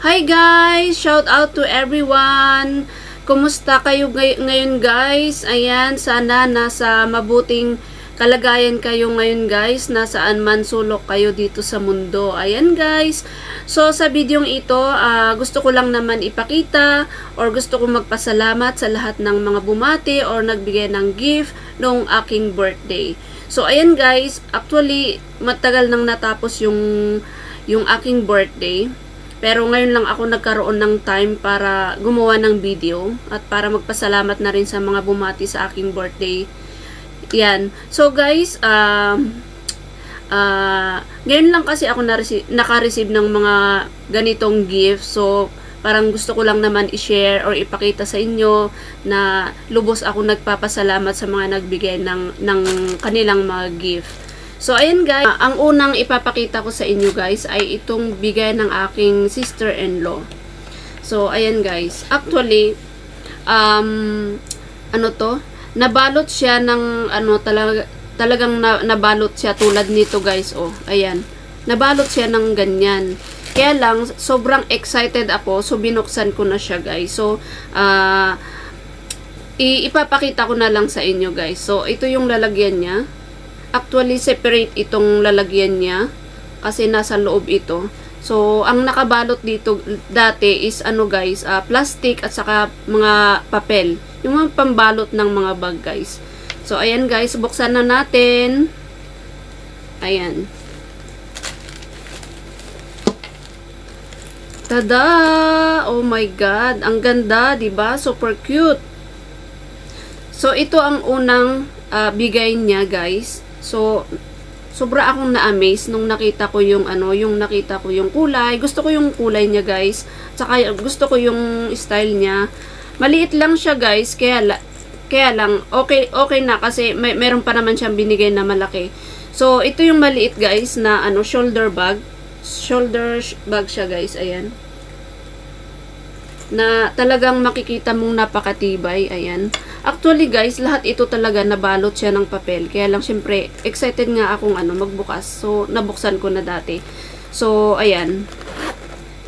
Hi guys! Shout out to everyone! Kumusta kayo ngayon guys? Ayan, sana nasa mabuting kalagayan kayo ngayon guys. Nasaan man sulok kayo dito sa mundo. Ayan guys. So sa videong ito, gusto ko lang naman ipakita or gusto ko magpasalamat sa lahat ng mga bumati or nagbigay ng gift noong aking birthday. So ayan guys, actually matagal nang natapos yung aking birthday. Pero ngayon lang ako nagkaroon ng time para gumawa ng video at para magpasalamat na rin sa mga bumati sa aking birthday. Yan. So guys, ngayon lang kasi ako naka-receive ng mga ganitong gift. So parang gusto ko lang naman i-share or ipakita sa inyo na lubos ako nagpapasalamat sa mga nagbigay ng kanilang mga gift. So, ayan guys, ang unang ipapakita ko sa inyo guys ay itong bigay ng aking sister-in-law. So, ayan guys, actually, nabalot siya ng, talagang nabalot siya tulad nito guys, oh, ayan. Nabalot siya ng ganyan. Kaya lang, sobrang excited ako, so binuksan ko na siya guys. So, ipapakita ko na lang sa inyo guys. So, ito yung lalagyan niya. Actually, separate itong lalagyan niya kasi nasa loob ito. So, ang nakabalot dito dati is guys, plastic at saka mga papel. Yung mga pambalot ng mga bag guys. So, ayan guys, buksan na natin. Ayan. Tada! Oh my God! Ang ganda, diba? Super cute. So, ito ang unang bigay niya guys. So, sobra akong na-amaze nung nakita ko yung nakita ko yung kulay. Gusto ko yung kulay niya, guys. Tsaka gusto ko yung style niya. Maliit lang siya, guys. Kaya lang okay na kasi meron pa naman siyang binigay na malaki. So, ito yung maliit, guys, na shoulder bag. Shoulder bag siya, guys. Ayan. Na talagang makikita mong napakatibay. Ayan. Actually guys, lahat ito talaga nabalot siya ng papel. Kaya lang syempre, excited nga akong magbukas. So, nabuksan ko na dati. So, ayan.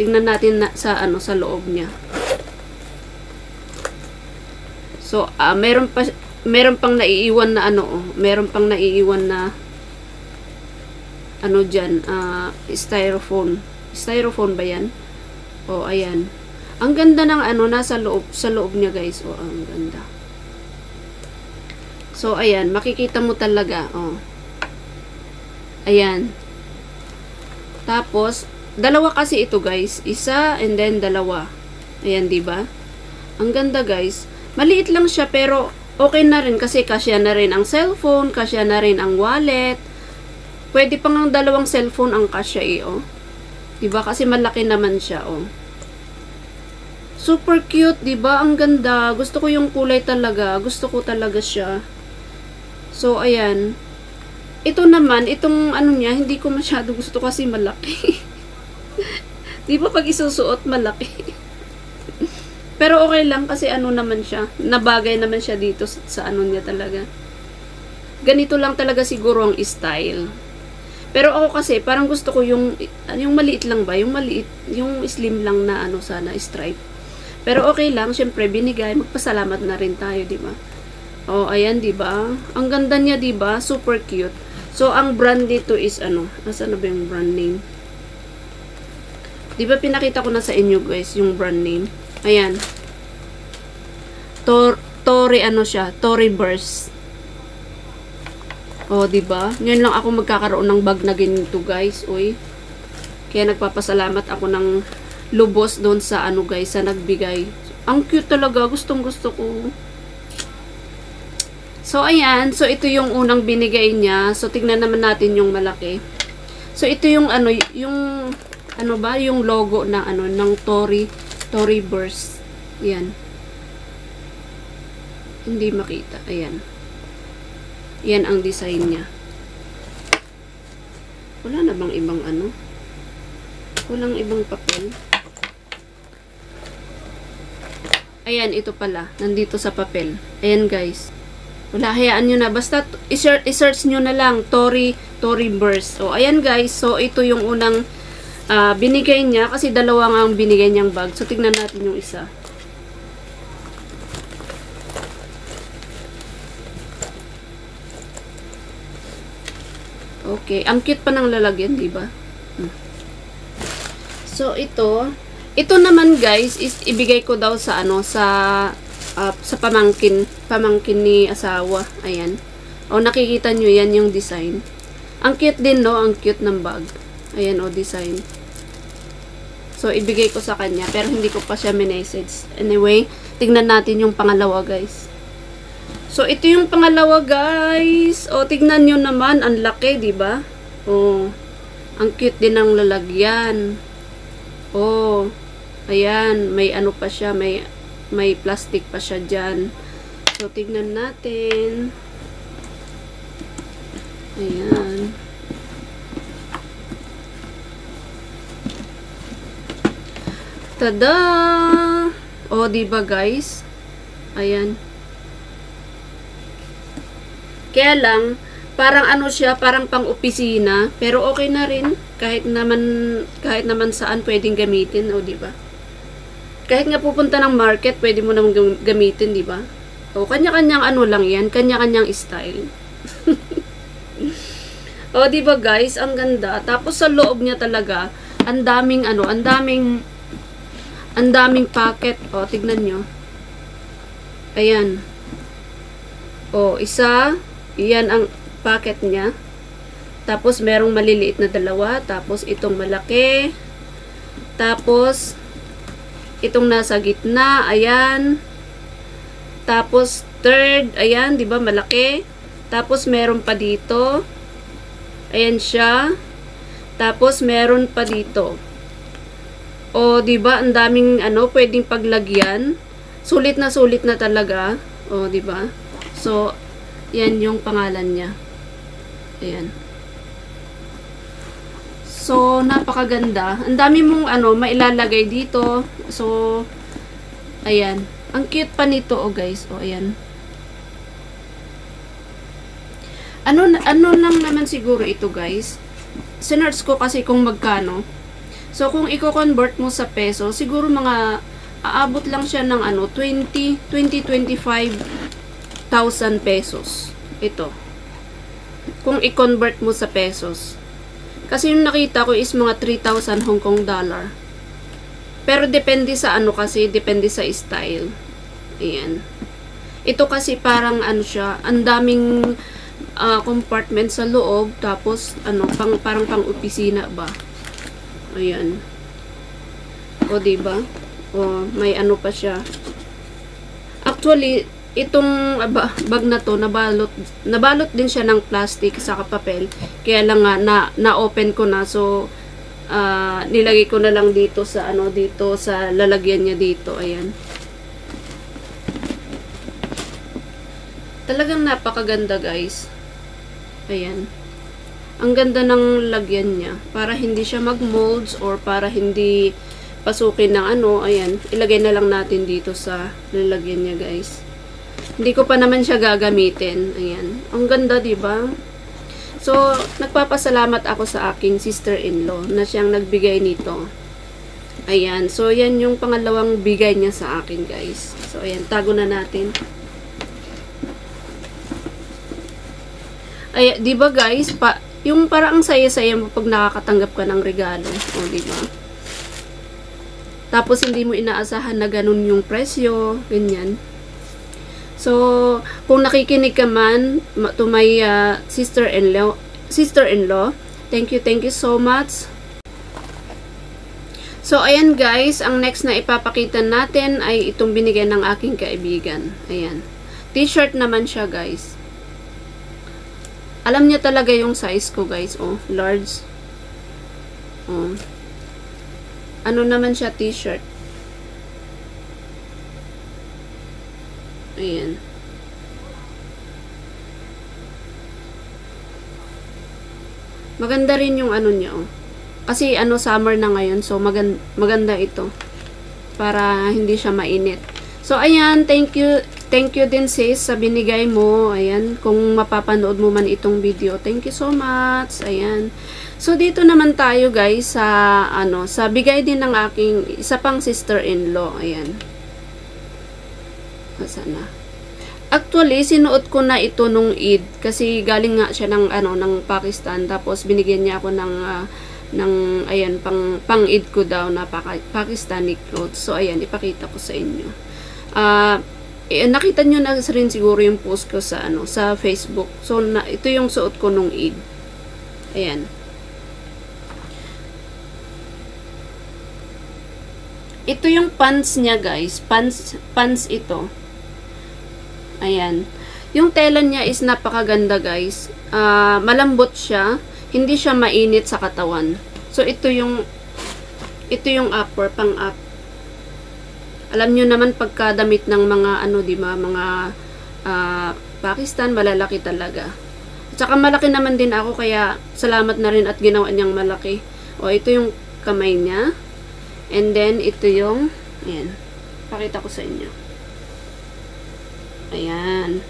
Tingnan natin sa loob niya. So, meron pang naiiwan na meron pang naiiwan na diyan, styrofoam. Styrofoam ba 'yan? Oh, ayan. Ang ganda ng nasa loob niya guys. Oh, ang ganda. So, ayan. Makikita mo talaga. Oh. Ayan. Tapos, dalawa kasi ito, guys. Isa, and then dalawa. Ayan, diba? Ang ganda, guys. Maliit lang siya, pero okay na rin kasi kasya na rin ang cellphone, kasya na rin ang wallet. Pwede pang ang dalawang cellphone ang kasya, oh. Diba? Kasi malaki naman siya, oh. Super cute, diba? Ang ganda. Gusto ko yung kulay talaga. Gusto ko talaga siya. So, ayan. Ito naman, itong niya, hindi ko masyado gusto kasi malaki. Di ba pag isusuot, malaki? Pero okay lang kasi naman siya. Nabagay naman siya dito sa niya talaga. Ganito lang talaga siguro ang style. Pero ako kasi, parang gusto ko yung maliit lang ba? Yung maliit, yung slim lang na sana, stripe. Pero okay lang, syempre, binigay. Magpasalamat na rin tayo, di ba? Oh, ayan, diba? Ang ganda niya, diba? Super cute. So, ang brand dito is Nasaan na ba yung brand name? Diba, pinakita ko na sa inyo, guys, yung brand name. Ayan. Tory, siya? Tory Burst. Oh, diba? Ngayon lang ako magkakaroon ng bag na ganito, guys. Uy. Kaya nagpapasalamat ako ng lubos doon sa guys, sa nagbigay. Ang cute talaga. Gustong-gusto ko. So, ayan. So, ito yung unang binigay niya. So, tignan naman natin yung malaki. So, ito yung yung logo na ng Tory Burst. Ayan. Hindi makita. Ayan. Yan ang design niya. Wala na bang ibang Walang ibang papel. Ayan, ito pala. Nandito sa papel. Ayan, guys. Wala, hayaan nyo na. Basta, i-search nyo na lang, Tory Burst. O, ayan guys. So, ito yung unang binigay niya, kasi dalawa nga ang binigay niyang bag. So, tignan natin yung isa. Okay, ang cute pa ng lalagyan, di ba? So, ito naman guys, is ibigay ko daw sa sa pamangkin ni asawa. Ayan. O, nakikita nyo yan yung design. Ang cute din, no? Ang cute ng bag. Ayan, o, design. So, ibigay ko sa kanya. Pero hindi ko pa siya minessage. Anyway, tignan natin yung pangalawa, guys. So, ito yung pangalawa, guys. O, tignan nyo naman. Ang laki, diba? O, ang cute din ng lalagyan. O, ayan. May ano pa siya. May plastic pa siya dyan. So, tignan natin. Ayan. Tada! O, diba, guys? Ayan. Kaya lang, parang ano siya, parang pang-opisina, pero okay na rin kahit naman saan pwedeng gamitin, o di ba? Kahit nga pupunta ng market, pwede mo naman gamitin, di ba? O kanya-kanyang ano lang 'yan, kanya-kanyang style. O di ba guys, ang ganda. Tapos sa loob niya talaga, ang daming packet. O tignan niyo. Ayan. O isa. Iyan ang packet niya. Tapos, merong maliliit na dalawa. Tapos, itong malaki. Tapos, itong nasa gitna. Ayan. Tapos, third. Ayan, di ba malaki. Tapos, meron pa dito. Ayan siya. Tapos, meron pa dito. O, di ba ang daming pwedeng paglagyan. Sulit na talaga. O, di ba? So, yan yung pangalan niya. Ayan. So, napakaganda. Ang dami mong mailalagay dito. So, ayan. Ang cute pa nito, guys. Ayan. Ano lang naman siguro ito, guys. Sinerch ko kasi kung magkano. So, kung i-convert mo sa peso, siguro mga aabot lang siya ng 20-25,000 pesos. Ito. Kung i-convert mo sa pesos. Kasi yung nakita ko is mga 3,000 Hong Kong dollar. Pero depende sa kasi, depende sa style. Ayan. Ito kasi parang siya, ang daming compartment sa loob, tapos parang pang-opisina ba. Ayan. O, diba? O, may pa siya. Actually, itong bag na to, nabalot din siya ng plastic sa papel. Kaya lang nga, na-open ko na. So, nilagay ko na lang dito sa, dito sa lalagyan niya dito. Ayan. Talagang napakaganda, guys. Ayan. Ang ganda ng lagyan niya. Para hindi siya mag-molds or para hindi pasukin ng ayan. Ilagay na lang natin dito sa lalagyan niya, guys. Hindi ko pa naman siya gagamitin. Ayan. Ang ganda, diba? So, nagpapasalamat ako sa aking sister-in-law na siyang nagbigay nito. Ayan. So, yan yung pangalawang bigay niya sa akin, guys. So, ayan. Tago na natin. Ay, diba, guys? Yung parang saya-saya mo pag nakakatanggap ka ng regalo. O, diba? Tapos, hindi mo inaasahan na ganun yung presyo. Ganyan. So, kung nakikinig ka man to my sister-in-law, thank you so much. So, ayan guys, ang next na ipapakita natin ay itong binigay ng aking kaibigan. Ayan. T-shirt naman siya, guys. Alam niya talaga yung size ko, guys. Oh, large. Oh. Ano naman siya, t-shirt. Ayan. Maganda rin yung niya, oh. Kasi summer na ngayon, so maganda ito. Para hindi siya mainit. So, ayan, thank you Thank you din sis sa binigay mo. Ayan, kung mapapanood mo man itong video. Thank you so much. Ayan. So dito naman tayo guys sa sa bigay din ng aking isa pang sister-in-law. Ayan. Sana. Actually, sinuot ko na ito nung Eid kasi galing nga siya ng ng Pakistan, tapos binigyan niya ako ng ayan pang Eid ko daw na Pakistani clothes. So ayan, ipakita ko sa inyo. Nakita nyo na rin siguro yung post ko sa sa Facebook. So ito yung suot ko nung Eid. Ayan. Ito yung pants niya guys. Pants ito. Ayan. Yung tela niya is napakaganda guys. Malambot siya. Hindi siya mainit sa katawan. So ito yung upper, pang up. Alam nyo naman pagkadamit ng mga di ba, mga Pakistan, malalaki talaga. At saka malaki naman din ako, kaya salamat na rin at ginawa niyang malaki. O ito yung kamay niya. And then ito yung, ayan, pakita ko sa inyo. Ayan.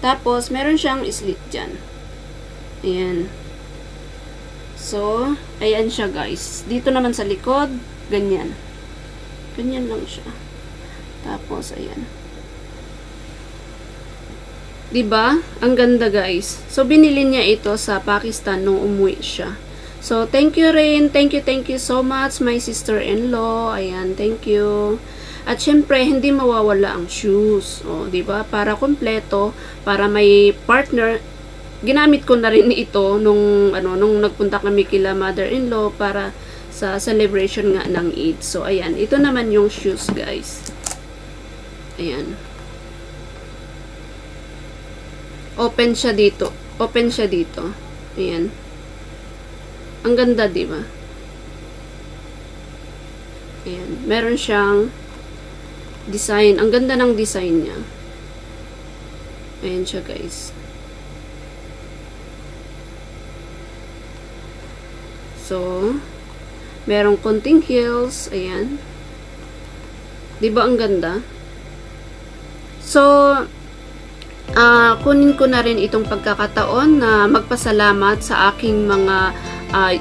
Tapos meron siyang slit dyan. Ayan. So, ayan siya guys. Dito naman sa likod, ganyan. Ganyan lang siya. Tapos, ayan. Diba? Ang ganda guys. So, binili niya ito sa Pakistan nung umuwi siya. So, thank you rin. Thank you so much, my sister-in-law. Ayan, thank you. At syempre, hindi mawawala ang shoes. O, diba? Para kompleto, para may partner. Ginamit ko na rin ito nung nagpunta kami kila mother-in-law para sa celebration nga ng Eid. So, ayan. Ito naman yung shoes, guys. Ayan. Open siya dito. Open siya dito. Ayan. Ang ganda, diba? Ayan. Meron siyang design. Ang ganda ng design niya. Ayan siya, guys. So, merong konting heels. Ayan. Diba ang ganda? So, kunin ko na rin itong pagkakataon na magpasalamat sa aking mga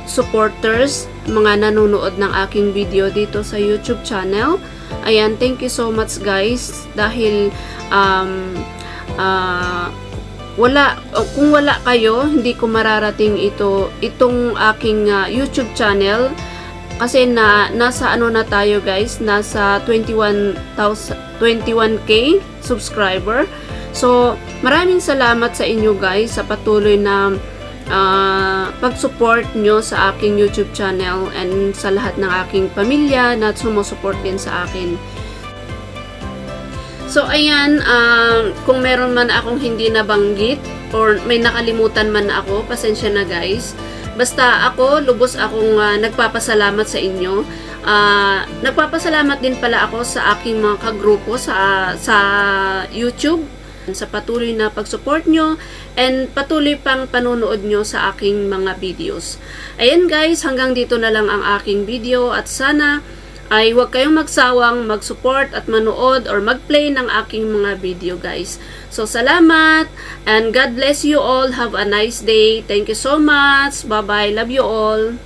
supporters, mga nanonood ng aking video dito sa YouTube channel. Ayan, thank you so much guys. Dahil, kung wala kayo, hindi ko mararating itong aking YouTube channel. Kasi nasa na tayo guys, nasa 21K subscriber. So, maraming salamat sa inyo guys sa patuloy na pag-support nyo sa aking YouTube channel and sa lahat ng aking pamilya na sumusupport din sa akin. So, ayan, kung meron man akong hindi nabanggit or may nakalimutan man ako, pasensya na guys. Basta ako, lubos akong nagpapasalamat sa inyo. Nagpapasalamat din pala ako sa aking mga kagrupo sa YouTube, sa patuloy na pag-support nyo and patuloy pang panonood nyo sa aking mga videos. Ayan guys, hanggang dito na lang ang aking video at sana ay huwag kayong magsawang mag-support at manood or mag-play ng aking mga video guys. So, salamat and God bless you all. Have a nice day. Thank you so much. Bye-bye. Love you all.